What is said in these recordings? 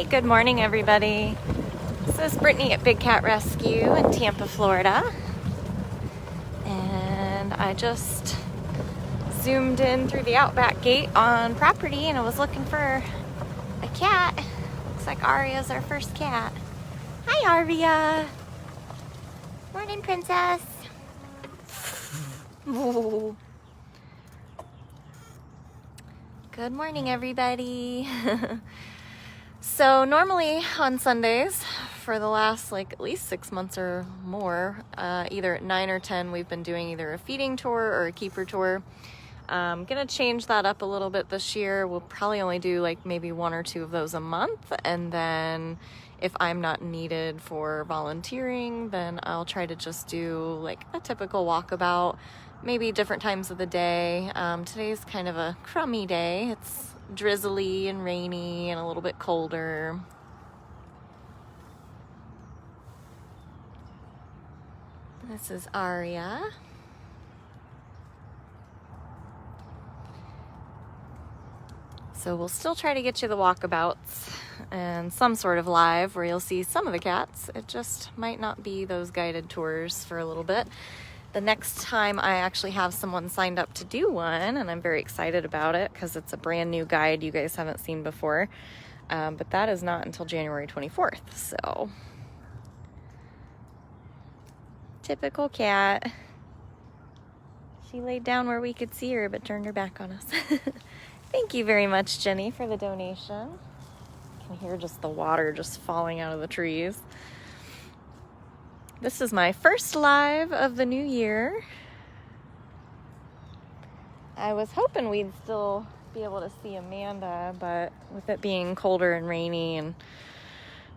Hey, good morning everybody. This is Brittany at Big Cat Rescue in Tampa, Florida. And I just zoomed in through the outback gate on property and I was looking for a cat. Looks like Aria's our first cat. Hi Aria. Morning, princess. Ooh. Good morning everybody. So normally on Sundays for the last at least 6 months or more, either at 9 or 10, we've been doing either a feeding tour or a keeper tour. I'm gonna change that up a little bit this year. We'll probably only do maybe 1 or 2 of those a month, and then if I'm not needed for volunteering, then I'll try to just do a typical walkabout, maybe different times of the day. Today's kind of a crummy day. It's drizzly and rainy and a little bit colder. This is Aria. So we'll still try to get you the walkabouts and some sort of live where you'll see some of the cats. It just might not be those guided tours for a little bit. The next time I actually have someone signed up to do one, and I'm very excited about it because it's a brand new guide you guys haven't seen before, but that is not until January 24th, so. Typical cat. She laid down where we could see her but turned her back on us. Thank you very much, Jenny, for the donation. You can hear just the water just falling out of the trees. This is my first live of the new year. I was hoping we'd still be able to see Amanda, but with it being colder and rainy and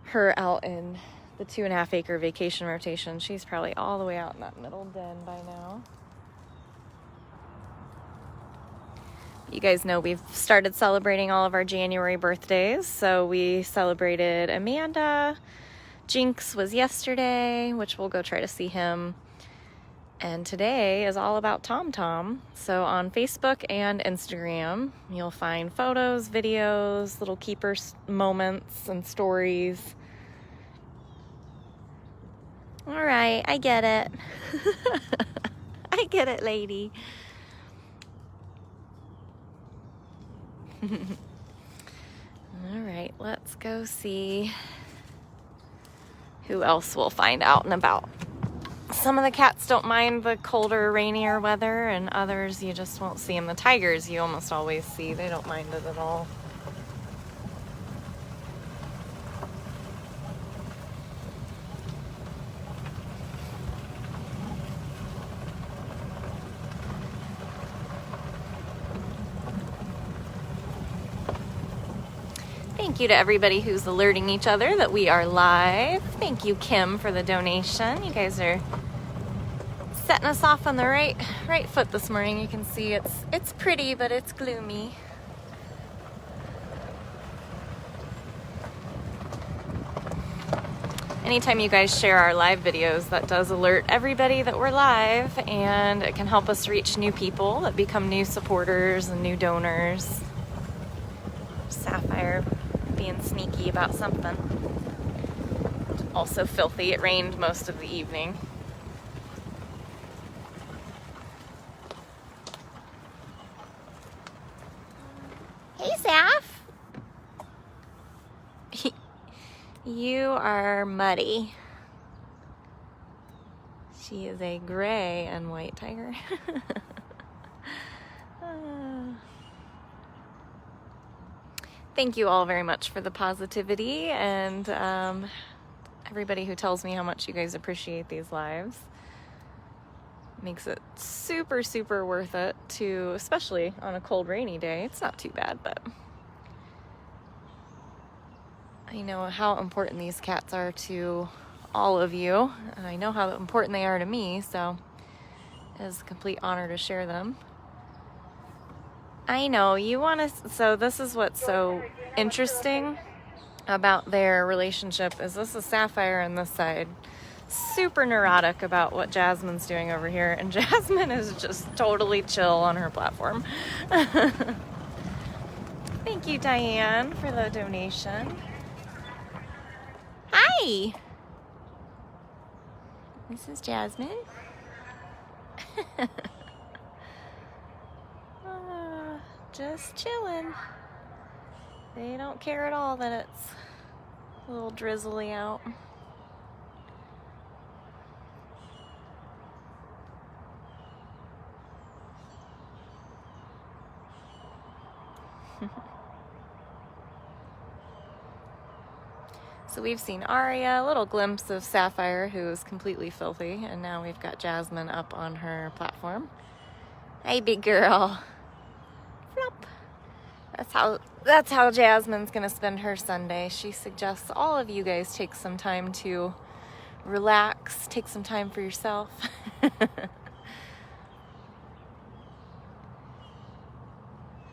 her out in the 2.5 acre vacation rotation, she's probably all the way out in that middle den by now. You guys know we've started celebrating all of our January birthdays, so we celebrated Amanda. Jinx was yesterday, which we'll go try to see him. And today is all about Tom Tom. So on Facebook and Instagram, you'll find photos, videos, little keeper moments and stories. All right, I get it. I get it, lady. All right, let's go see who else we'll find out and about. Some of the cats don't mind the colder, rainier weather, and others you just won't see them. The tigers you almost always see. They don't mind it at all. Thank you to everybody who's alerting each other that we are live. Thank you, Kim, for the donation. You guys are setting us off on the right foot this morning. You can see it's pretty, but it's gloomy. Anytime you guys share our live videos, that does alert everybody that we're live, and it can help us reach new people that become new supporters and new donors. Sapphire being sneaky about something. Also filthy. It rained most of the evening. Hey, Saf. You are muddy. She is a gray and white tiger. Thank you all very much for the positivity and everybody who tells me how much you guys appreciate these lives. Makes it super, super worth it to, especially on a cold, rainy day. It's not too bad, but I know how important these cats are to all of you, and I know how important they are to me, so it is a complete honor to share them. I know, you want to, so this is what's so interesting about their relationship is this is Sapphire on this side. Super neurotic about what Jasmine's doing over here, and Jasmine is just totally chill on her platform. Thank you, Diane, for the donation. Hey! This is Jasmine. Just chilling. They don't care at all that it's a little drizzly out. So we've seen Aria, a little glimpse of Sapphire, who is completely filthy, and now we've got Jasmine up on her platform. Hey, big girl. Flop. That's how Jasmine's gonna spend her Sunday. She suggests all of you guys take some time to relax, take some time for yourself.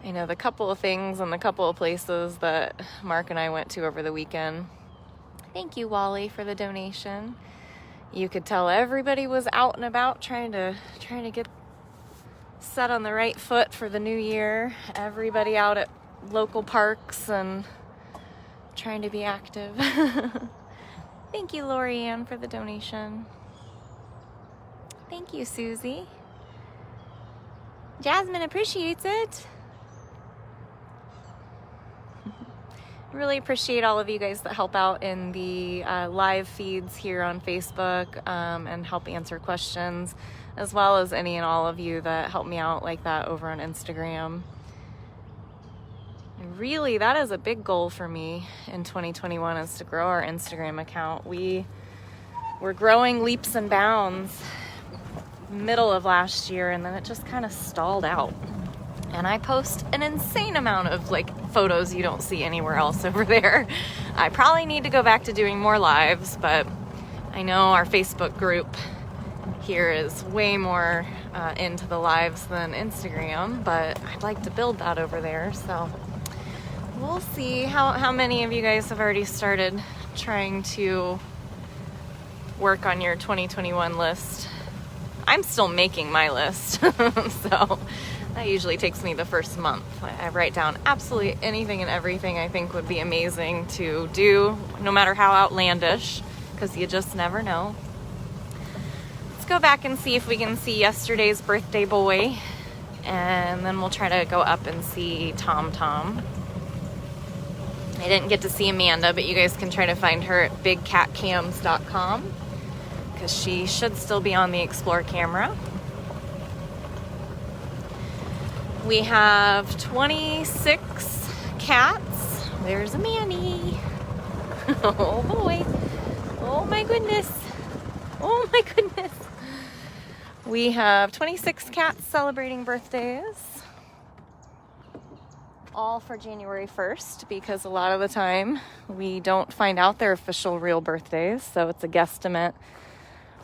I know the couple of things and the couple of places that Mark and I went to over the weekend. Thank you, Wally, for the donation. You could tell everybody was out and about trying to get set on the right foot for the new year. Everybody out at local parks and trying to be active. Thank you, Lori Ann, for the donation. Thank you, Susie. Jasmine appreciates it. Really appreciate all of you guys that help out in the live feeds here on Facebook and help answer questions, as well as any and all of you that help me out like that over on Instagram. And really, that is a big goal for me in 2021, is to grow our Instagram account. We're growing leaps and bounds middle of last year, and then it just kind of stalled out. And I post an insane amount of photos you don't see anywhere else over there. I probably need to go back to doing more lives, but I know our Facebook group here is way more into the lives than Instagram, but I'd like to build that over there. So we'll see how many of you guys have already started trying to work on your 2021 list. I'm still making my list, so that usually takes me the first month. I write down absolutely anything and everything I think would be amazing to do, no matter how outlandish, because you just never know. Let's go back and see if we can see yesterday's birthday boy, and then we'll try to go up and see Tom Tom. I didn't get to see Amanda, but you guys can try to find her at bigcatcams.com, because she should still be on the Explore camera. We have 26 cats. There's a Manny. Oh boy. Oh my goodness. Oh my goodness. We have 26 cats celebrating birthdays. All for January 1st, because a lot of the time we don't find out their official real birthdays. So it's a guesstimate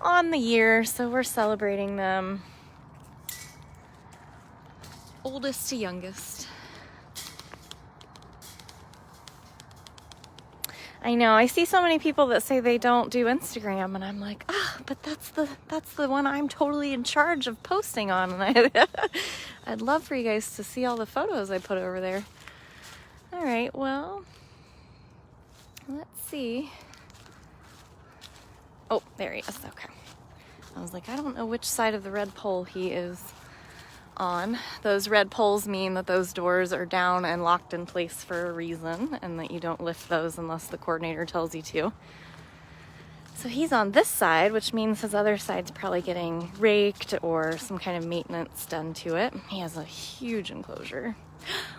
on the year. So we're celebrating them. Oldest to youngest. I know, I see so many people that say they don't do Instagram, and I'm like, but that's the one I'm totally in charge of posting on, and I'd love for you guys to see all the photos I put over there. All right, well, let's see. Oh, there he is. Okay. I was like, I don't know which side of the red pole he is on. Those red poles mean that those doors are down and locked in place for a reason, and that you don't lift those unless the coordinator tells you to. So he's on this side, which means his other side's probably getting raked or some kind of maintenance done to it. He has a huge enclosure.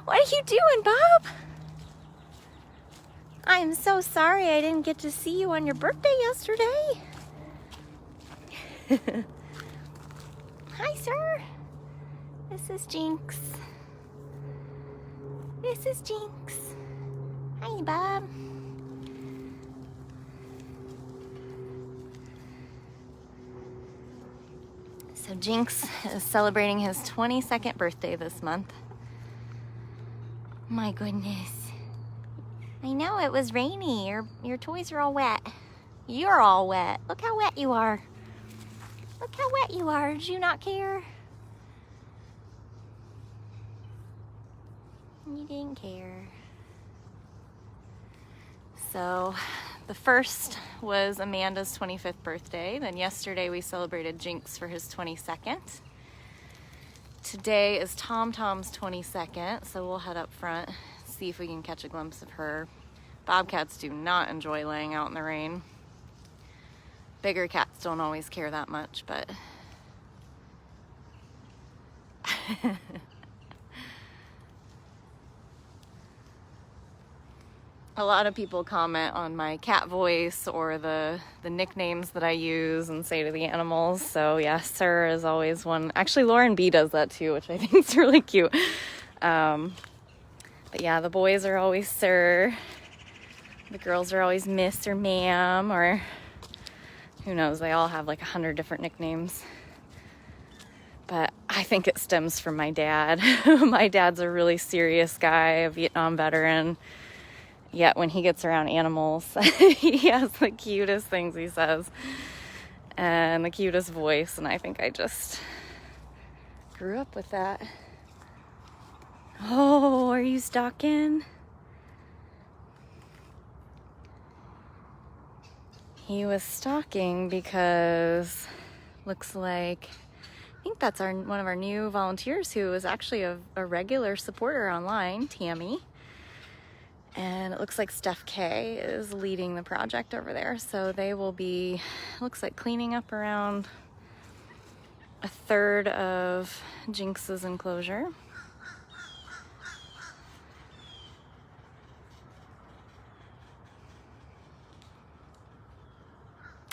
What are you doing, Bob? I'm so sorry I didn't get to see you on your birthday yesterday. Hi, sir. This is Jinx. This is Jinx. Hi, Bob. So Jinx is celebrating his 22nd birthday this month. My goodness. I know it was rainy. Your toys are all wet. You're all wet. Look how wet you are. Look how wet you are. Did you not care? You didn't care. So The first was Amanda's 25th birthday. Then yesterday we celebrated Jinx for his 22nd. Today is Tom Tom's 22nd, so we'll head up front, see if we can catch a glimpse of her. Bobcats do not enjoy laying out in the rain. Bigger cats don't always care that much, but a lot of people comment on my cat voice or the nicknames that I use and say to the animals. So yeah, Sir is always one. Actually, Lauren B does that too, which I think is really cute. But yeah, the boys are always Sir. The girls are always Miss or Ma'am, or who knows, they all have like 100 different nicknames. But I think it stems from my dad. My dad's a really serious guy, a Vietnam veteran. Yet when he gets around animals, he has the cutest things he says and the cutest voice. And I think I just grew up with that. Oh, are you stalking? He was stalking because looks like, I think that's one of our new volunteers who is actually a regular supporter online, Tammy. And it looks like Steph K is leading the project over there. So they will be, looks like cleaning up around a third of Jinx's enclosure.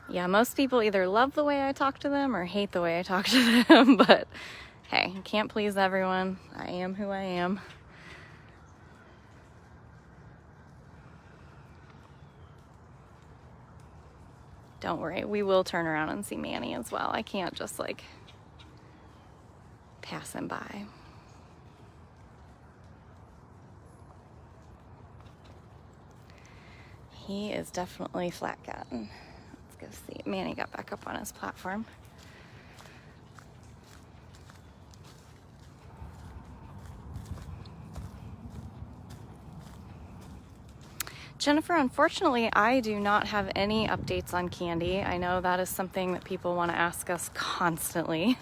Yeah, most people either love the way I talk to them or hate the way I talk to them. But hey, I can't please everyone. I am who I am. Don't worry, we will turn around and see Manny as well. I can't just like pass him by. He is definitely flat-catting. Let's go see. Manny got back up on his platform. Jennifer, unfortunately, I do not have any updates on Candy. I know that is something that people want to ask us constantly.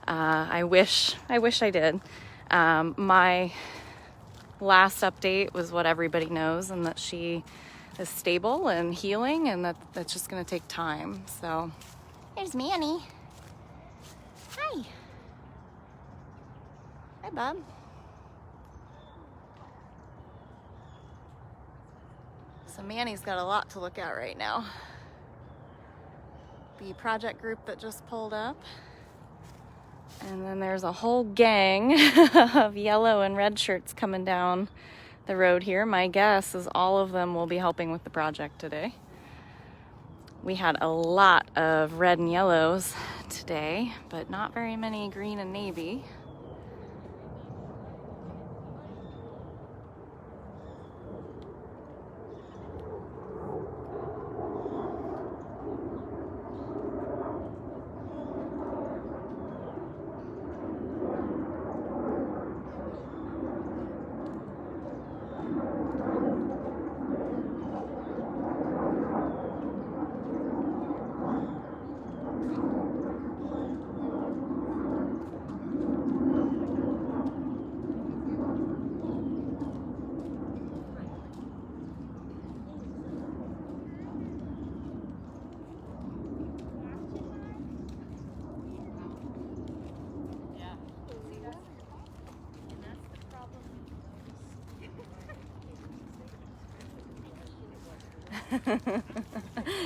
I wish I did. My last update was what everybody knows, and that she is stable and healing, and that's just going to take time. So there's Manny. Hi. Hi, Bob. So Manny's got a lot to look at right now. The project group that just pulled up. And then there's a whole gang of yellow and red shirts coming down the road here. My guess is all of them will be helping with the project today. We had a lot of red and yellows today, but not very many green and navy.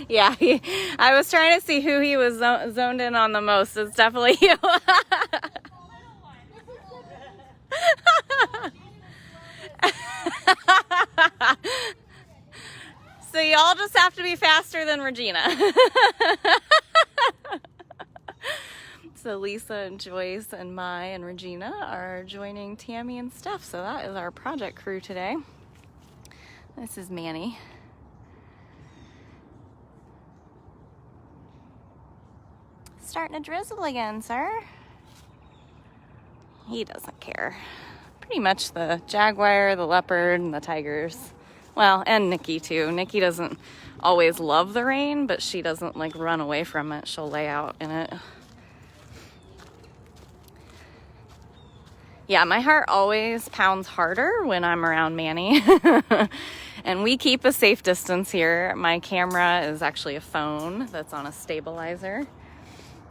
Yeah, I was trying to see who he was zoned in on the most. It's definitely you. So y'all just have to be faster than Regina. So Lisa and Joyce and Mai and Regina are joining Tammy and Steph. So that is our project crew today. This is Manny. Starting to drizzle again, sir. He doesn't care. Pretty much the Jaguar, the Leopard, and the Tigers Well, and Nikki too. Nikki doesn't always love the rain, but she doesn't like run away from it. She'll lay out in it. Yeah, my heart always pounds harder when I'm around Manny. And we keep a safe distance here. My camera is actually a phone that's on a stabilizer.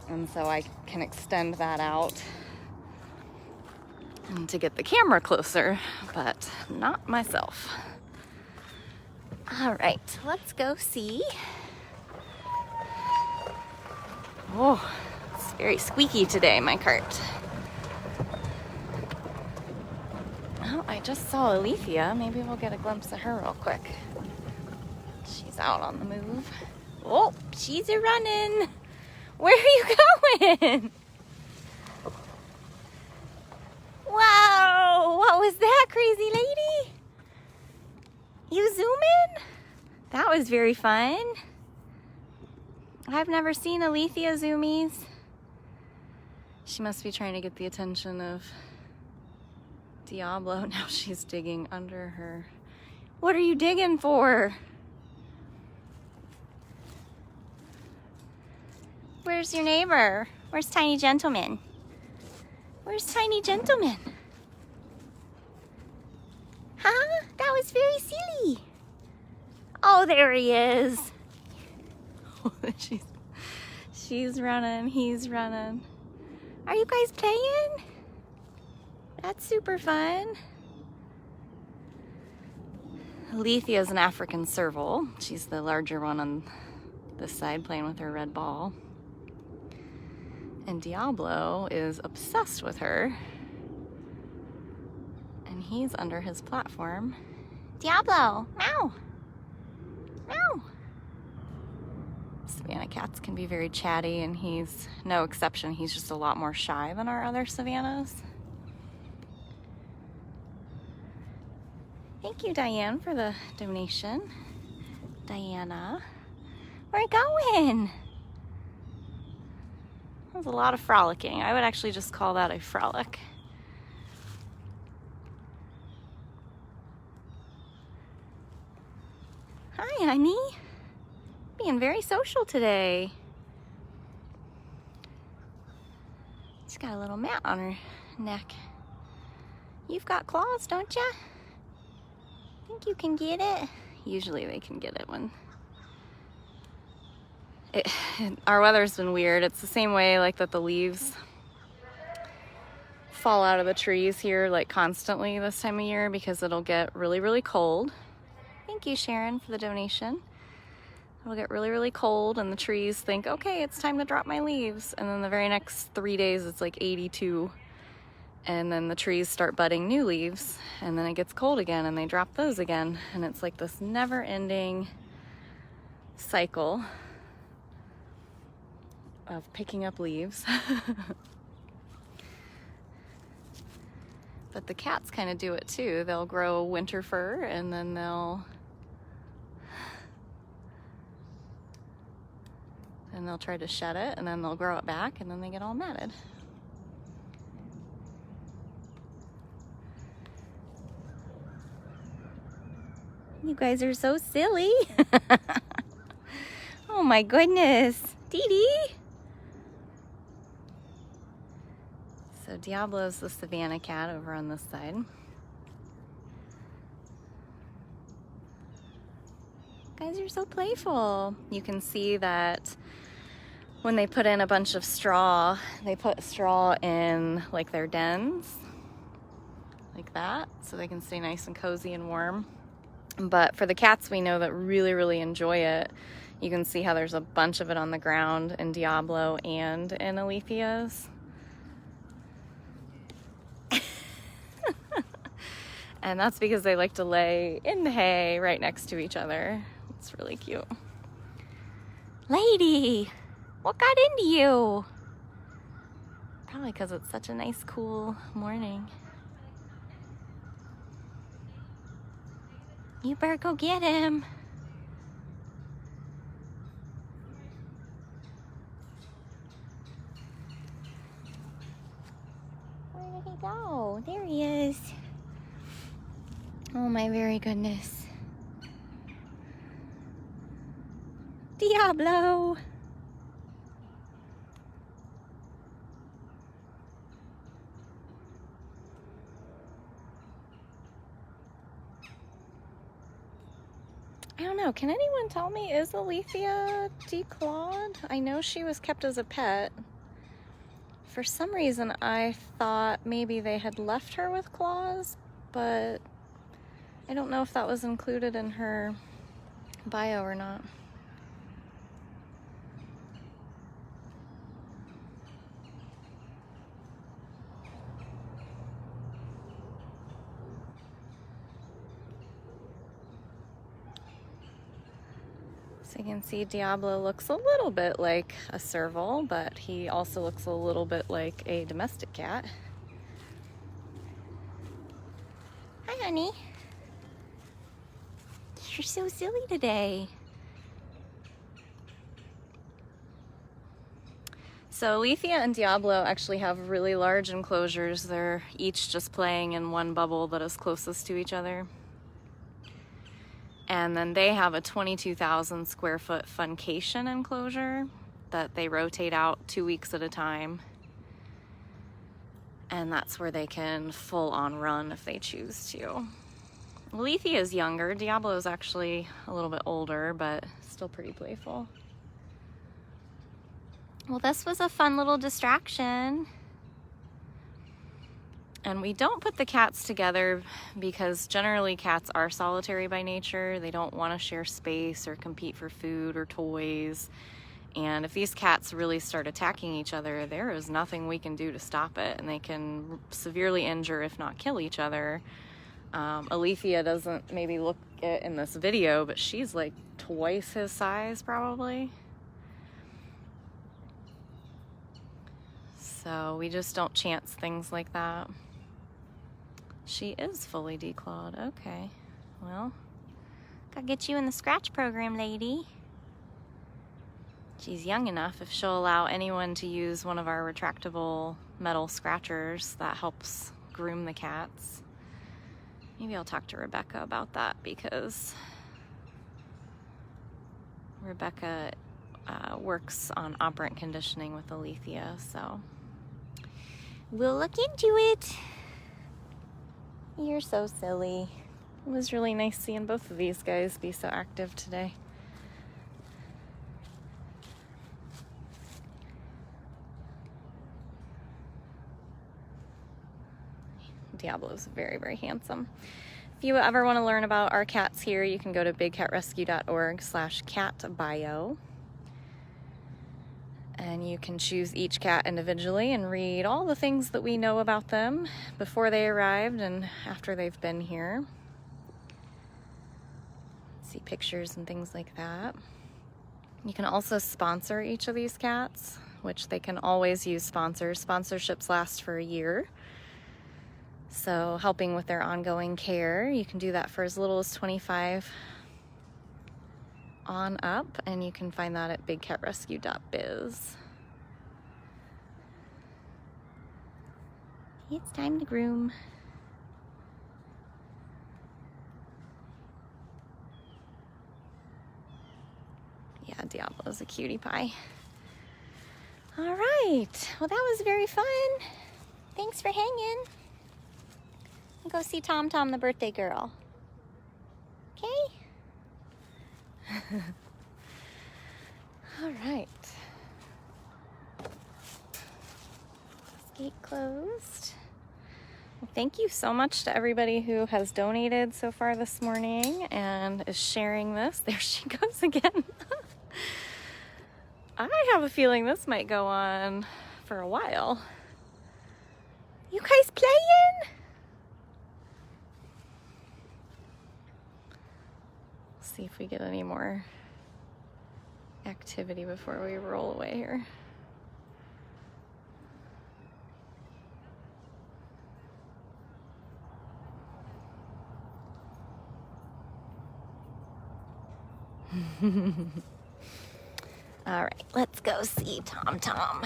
And so I can extend that out and to get the camera closer, but not myself. All right, let's go see. Oh, it's very squeaky today, my cart. Oh, I just saw Alethea. Maybe we'll get a glimpse of her real quick. She's out on the move. Oh, she's a running. Where are you going? Wow, what was that, crazy lady? You zooming? That was very fun. I've never seen Alethea zoomies. She must be trying to get the attention of Diablo. Now she's digging under her. What are you digging for? Where's your neighbor? Where's Tiny Gentleman? Where's Tiny Gentleman? Huh? That was very silly. Oh, there he is. She's running, he's running. Are you guys playing? That's super fun. Alethea is an African serval. She's the larger one on this side playing with her red ball. And Diablo is obsessed with her. And he's under his platform. Diablo, meow, meow. Savannah Cats can be very chatty, and he's no exception. He's just a lot more shy than our other Savannahs. Thank you, Diane, for the donation. Diana, where are you going? That was a lot of frolicking. I would actually just call that a frolic. Hi, honey. Being very social today. She's got a little mat on her neck. You've got claws, don't ya? Think you can get it? Usually they can get it when our weather's been weird. It's the same way like that the leaves fall out of the trees here like constantly this time of year because it'll get really, really cold. Thank you, Sharon, for the donation. It'll get really, really cold and the trees think, okay, it's time to drop my leaves. And then the very next 3 days, it's like 82. And then the trees start budding new leaves. And then it gets cold again and they drop those again. And it's like this never-ending cycle of picking up leaves. But the cats kind of do it too. They'll grow winter fur and then they'll try to shed it and then they'll grow it back and then they get all matted. You guys are so silly. Oh my goodness. Dee Dee. So Diablo's the Savannah cat over on this side. You guys are so playful. You can see that when they put in a bunch of straw, they put straw in like their dens, like that, so they can stay nice and cozy and warm. But for the cats we know that really, really enjoy it, you can see how there's a bunch of it on the ground in Diablo and in Alethea's. And that's because they like to lay in the hay right next to each other. It's really cute. Lady, what got into you? Probably because it's such a nice, cool morning. You better go get him. Where did he go? There he is. Oh my very goodness. Diablo! I don't know, can anyone tell me, is Alethea declawed? I know she was kept as a pet. For some reason I thought maybe they had left her with claws, but I don't know if that was included in her bio or not. So you can see Diablo looks a little bit like a serval, but he also looks a little bit like a domestic cat. Hi, honey. You're so silly today. So Alethea and Diablo actually have really large enclosures. They're each just playing in one bubble that is closest to each other. And then they have a 22,000 square foot funcation enclosure that they rotate out 2 weeks at a time. And that's where they can full on run if they choose to. Alethea is younger. Diablo is actually a little bit older, but still pretty playful. Well, this was a fun little distraction. And we don't put the cats together because generally cats are solitary by nature. They don't want to share space or compete for food or toys. And if these cats really start attacking each other, there is nothing we can do to stop it. And they can severely injure, if not kill each other. Alethea doesn't maybe look it in this video, but she's like twice his size probably. So we just don't chance things like that. She is fully declawed. Okay, well, gotta get you in the scratch program, lady. She's young enough. If she'll allow anyone to use one of our retractable metal scratchers, that helps groom the cats. Maybe I'll talk to Rebecca about that because Rebecca works on operant conditioning with Alethea, so we'll look into it. You're so silly. It was really nice seeing both of these guys be so active today. Diablo's very, very handsome. If you ever want to learn about our cats here, you can go to bigcatrescue.org/catbio. And you can choose each cat individually and read all the things that we know about them before they arrived and after they've been here. See pictures and things like that. You can also sponsor each of these cats, which they can always use sponsors. Sponsorships last for a year. So helping with their ongoing care, you can do that for as little as $25 on up, and you can find that at bigcatrescue.biz. It's time to groom. Yeah, Diablo's a cutie pie. All right, well that was very fun. Thanks for hanging. I'll go see Tom Tom, the birthday girl. Okay? All right. Gate closed. Well, thank you so much to everybody who has donated so far this morning and is sharing this. There she goes again. I have a feeling this might go on for a while. You guys playing? See if we get any more activity before we roll away here. All right, let's go see Tom Tom.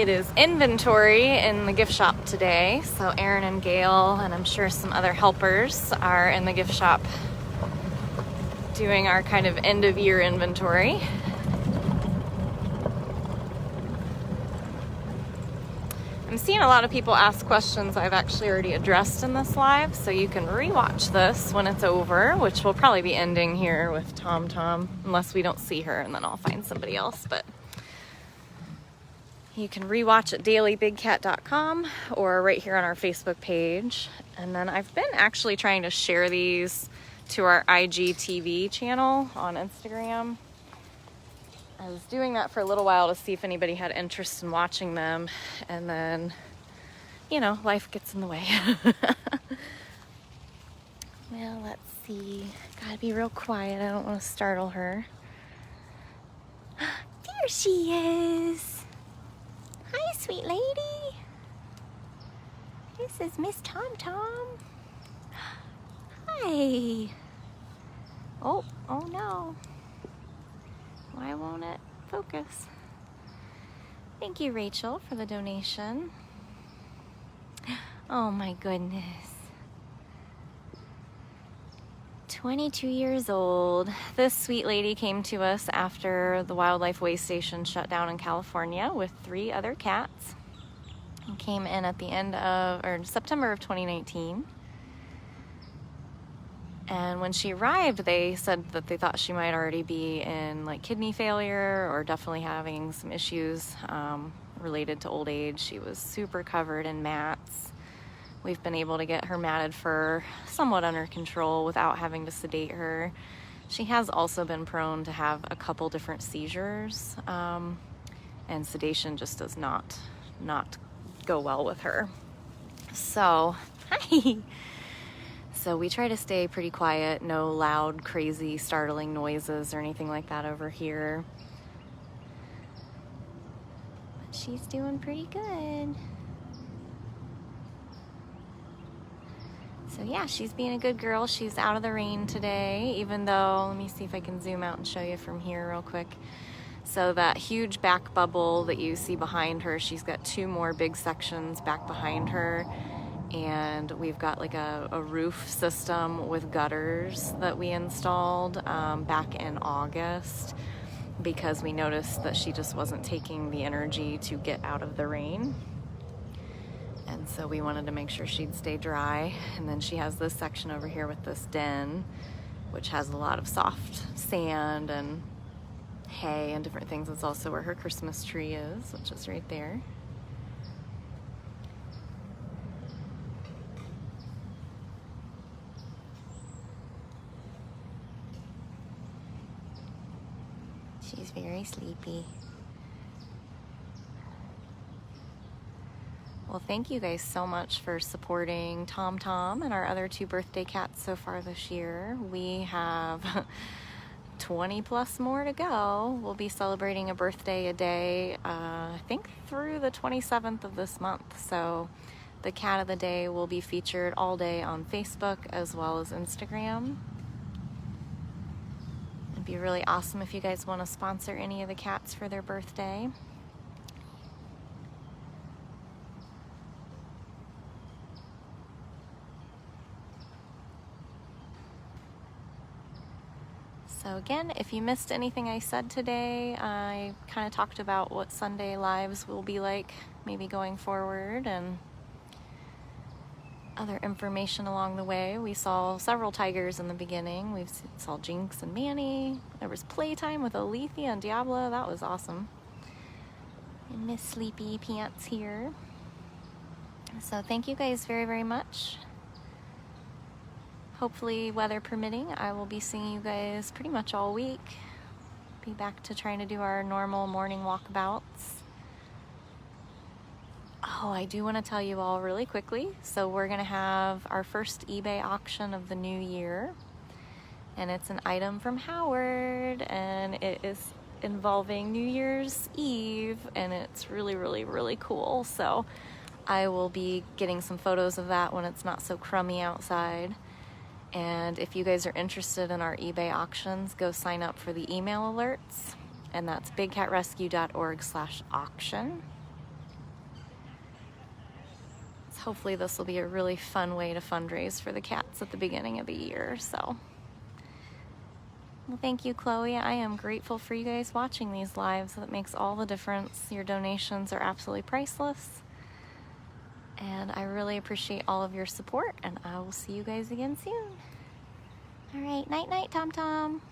It is inventory in the gift shop today. So Aaron and Gail, and I'm sure some other helpers, are in the gift shop doing our kind of end of year inventory. I'm seeing a lot of people ask questions I've actually already addressed in this live, so you can rewatch this when it's over, which will probably be ending here with Tom, unless we don't see her, and then I'll find somebody else. But you can rewatch at dailybigcat.com or right here on our Facebook page. And then I've been actually trying to share these to our IGTV channel on Instagram. I was doing that for a little while to see if anybody had interest in watching them, and then, you know, life gets in the way. Well, let's see. Gotta be real quiet. I don't want to startle her. There she is. Hi, sweet lady. This is Miss Tom. Hi. Oh no. Why won't it focus? Thank you, Rachel, for the donation. Oh my goodness. 22 years old. This sweet lady came to us after the wildlife way station shut down in California with 3 other cats. And came in at the end of, or September of 2019. And when she arrived, they said that they thought she might already be in like kidney failure or definitely having some issues related to old age. She was super covered in mats. We've been able to get her matted fur somewhat under control without having to sedate her. She has also been prone to have a couple different seizures, and sedation just does not go well with her. So, hi! So we try to stay pretty quiet, no loud, crazy, startling noises or anything like that over here. But she's doing pretty good. So yeah, she's being a good girl. She's out of the rain today, even though, let me see if I can zoom out and show you from here real quick. So that huge back bubble that you see behind her, she's got 2 more big sections back behind her. And we've got like a roof system with gutters that we installed back in August because we noticed that she just wasn't taking the energy to get out of the rain. And so we wanted to make sure she'd stay dry. And then she has this section over here with this den, which has a lot of soft sand and hay and different things. It's also where her Christmas tree is, which is right there. She's very sleepy. Well, thank you guys so much for supporting Tom and our other 2 birthday cats so far this year. We have 20 plus more to go. We'll be celebrating a birthday a day, I think through the 27th of this month. So the cat of the day will be featured all day on Facebook as well as Instagram. It'd be really awesome if you guys want to sponsor any of the cats for their birthday. So again, if you missed anything I said today, I kind of talked about what Sunday lives will be like, maybe going forward, and other information along the way. We saw several tigers in the beginning. We saw Jinx and Manny. There was playtime with Alethea and Diablo. That was awesome. And Miss Sleepy Pants here. So thank you guys very, very much. Hopefully, weather permitting, I will be seeing you guys pretty much all week. Be back to trying to do our normal morning walkabouts. Oh, I do want to tell you all really quickly. So we're going to have our first eBay auction of the new year. And it's an item from Howard. And it is involving New Year's Eve. And it's really, really, really cool. So I will be getting some photos of that when it's not so crummy outside. And if you guys are interested in our eBay auctions, go sign up for the email alerts. And that's bigcatrescue.org/auction. hopefully this will be a really fun way to fundraise for the cats at the beginning of the year. So, well, thank you, Chloe. I am grateful for you guys watching these lives. That makes all the difference. Your donations are absolutely priceless. And I really appreciate all of your support, and I will see you guys again soon. All right, night-night, Tom Tom.